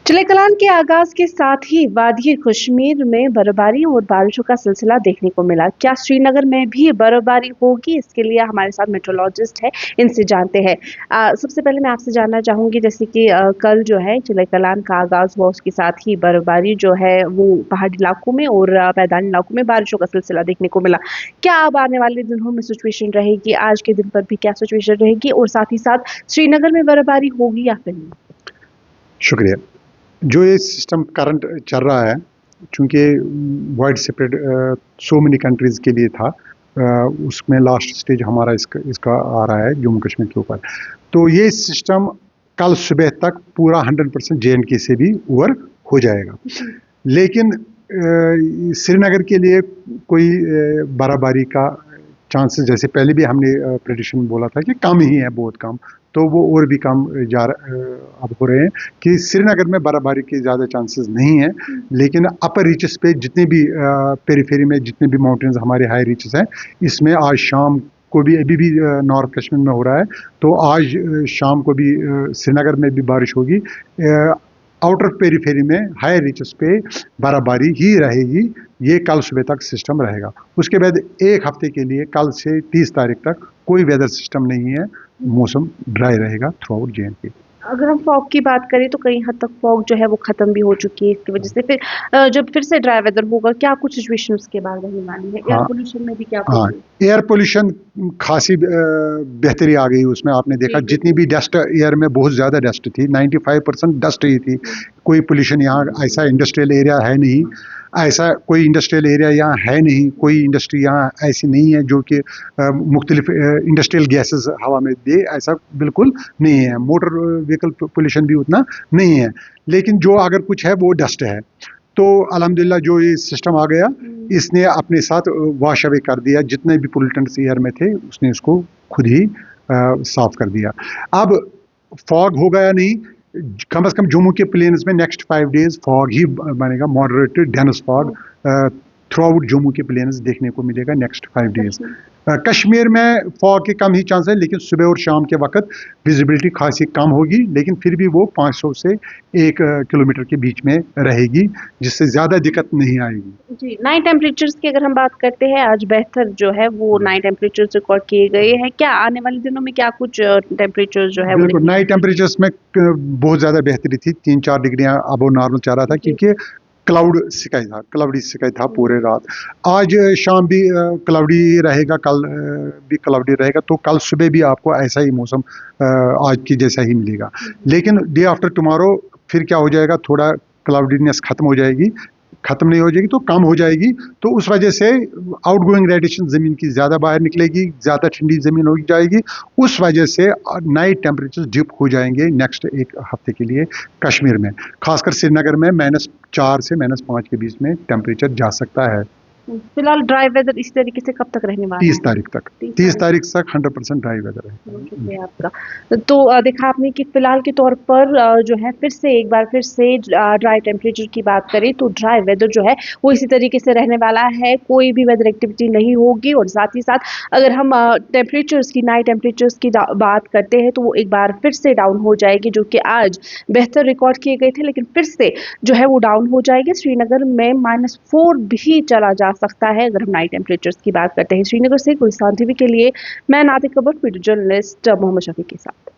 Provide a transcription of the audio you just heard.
चिले कलान के आगाज के साथ ही वादी कश्मीर में बर्फबारी और बारिशों का सिलसिला देखने को मिला। क्या श्रीनगर में भी बर्फबारी होगी? इसके लिए हमारे साथ मेट्रोलॉजिस्ट है, इनसे जानते हैं। सबसे पहले मैं आपसे जानना चाहूंगी, जैसे कि कल जो है चिले कलान का आगाज हुआ, उसके साथ ही बर्फबारी जो है वो पहाड़ी इलाकों में और मैदानी इलाकों में बारिशों का सिलसिला देखने को मिला। क्या अब आने वाले दिनों में सिचुएशन रहेगी? आज के दिन पर भी क्या सिचुएशन रहेगी और साथ ही साथ श्रीनगर में बर्फबारी होगी या फिर नहीं? शुक्रिया। जो ये सिस्टम करंट चल रहा है, चूँकि wide spread so many countries के लिए था, उसमें लास्ट स्टेज हमारा इसका आ रहा है जम्मू कश्मीर के ऊपर। तो ये सिस्टम कल सुबह तक पूरा 100% JNK से भी ओवर हो जाएगा। लेकिन श्रीनगर के लिए कोई बर्फबारी का चांसेस, जैसे पहले भी हमने प्रेडिक्शन बोला था कि कम ही है, बहुत कम, तो वो और भी कम अब हो रहे हैं कि श्रीनगर में बर्फबारी के ज़्यादा चांसेस नहीं हैं। लेकिन अपर रीचेस पे जितने भी पेरीफेरी में जितने भी माउंटेन्स हमारे हाई रीचेस हैं, इसमें आज शाम को भी अभी भी नॉर्थ कश्मीर में हो रहा है, तो आज शाम को भी श्रीनगर में भी बारिश होगी। आउटर पेरीफेरी में हाई रीचेस पे बर्फबारी ही रहेगी। ये कल सुबह तक सिस्टम रहेगा। उसके बाद एक हफ्ते के लिए कल से 30 तारीख तक कोई वेदर सिस्टम नहीं है, मौसम ड्राई रहेगा थ्रू आउट JNK। अगर हम फॉग की बात करें तो कई हद तक फॉग जो है वो खत्म भी हो चुकी है। इसकी वजह से फिर जब फिर से ड्राई वेदर होगा, क्या कुछ सिचुएशन उसके बाद रहने वाली है? एयर हाँ, पोल्यूशन में भी क्या हाँ, कुछ? एयर पोल्यूशन खासी बेहतरी आ गई उसमें। आपने देखा जितनी भी डस्ट एयर में, बहुत ज़्यादा डस्ट थी, 95% डस्ट ही थी। कोई पोल्यूशन यहाँ, ऐसा इंडस्ट्रियल एरिया है नहीं, ऐसा कोई इंडस्ट्रियल एरिया यहाँ है नहीं, कोई इंडस्ट्री यहाँ ऐसी नहीं है जो कि मुख्तलिफ इंडस्ट्रियल गैसेस हवा में दे, ऐसा बिल्कुल नहीं है। मोटर व्हीकल पोल्यूशन भी उतना नहीं है। लेकिन जो अगर कुछ है वो डस्ट है। तो अल्हम्दुलिल्लाह जो ये सिस्टम आ गया, इसने अपने साथ वॉश अवे कर दिया, जितने भी पोल्यूटेंट्स एयर में थे उसने उसको खुद ही साफ कर दिया। अब फॉग होगा या नहीं, कम से कम जम्मू के प्लेन्स में नेक्स्ट 5 डेज फॉग ही बनेगा, moderated dense fog through out Jammu के प्लेन्स देखने को मिलेगा नेक्स्ट 5 डेज। कश्मीर में फॉग के कम ही चांस है, लेकिन सुबह और शाम के वक्त विजिबिलिटी खासी कम होगी, लेकिन फिर भी वो 500 से 1 किलोमीटर के बीच में रहेगी, जिससे ज़्यादा दिक्कत नहीं आएगी। जी, नाइट टेम्परेचर्स की अगर हम बात करते हैं, आज बेहतर जो है वो नाइट टेम्परेचर्स रिकॉर्ड किए गए हैं। क्या आने वाले दिनों में क्या कुछ टेम्परेचर जो है बिल्कुल, नाइट टेम्परेचर्स में बहुत ज़्यादा बेहतरी थी, 3-4 डिग्रियाँ अबव नॉर्मल चल रहा था, क्योंकि क्लाउडी स्काई था पूरे रात। आज शाम भी क्लाउडी रहेगा, कल भी क्लाउडी रहेगा, तो कल सुबह भी आपको ऐसा ही मौसम आज की जैसा ही मिलेगा। लेकिन डे आफ्टर टुमारो फिर क्या हो जाएगा, थोड़ा क्लाउडीनेस खत्म हो जाएगी, खत्म नहीं हो जाएगी तो कम हो जाएगी। तो उस वजह से आउटगोइंग रेडिएशन ज़मीन की ज़्यादा बाहर निकलेगी, ज़्यादा ठंडी ज़मीन हो जाएगी। उस वजह से नाइट टेम्परेचर डिप हो जाएंगे नेक्स्ट 1 हफ्ते के लिए कश्मीर में। खासकर श्रीनगर में -4 से -5 के बीच में टेम्परेचर जा सकता है। फिलहाल ड्राई वेदर इस तरीके से कब तक रहने वाला 30 है? तारीख तक 30 तारीख तक 100% ड्राई वेदर है। शुक्रिया आपका। तो देखा आपने कि फिलहाल के तौर पर जो है फिर से एक बार फिर से ड्राई टेम्परेचर की बात करें तो ड्राई वेदर जो है वो इसी तरीके से रहने वाला है, कोई भी वेदर एक्टिविटी नहीं होगी। और साथ ही साथ अगर हम टेम्परेचर्स की, नाइट टेम्परेचर्स की बात करते हैं तो वो एक बार फिर से डाउन हो जाएगी, जो कि आज बेहतर रिकॉर्ड किए गए थे, लेकिन फिर से जो है वो डाउन हो जाएगी। श्रीनगर में -4 भी चला जा सकता है अगर हम नाइट टेम्परेचर्स की बात करते हैं। श्रीनगर से गुलिस्तान टीवी के लिए मैं नादिक कबर, वीडियो जर्नलिस्ट मोहम्मद शफी के साथ।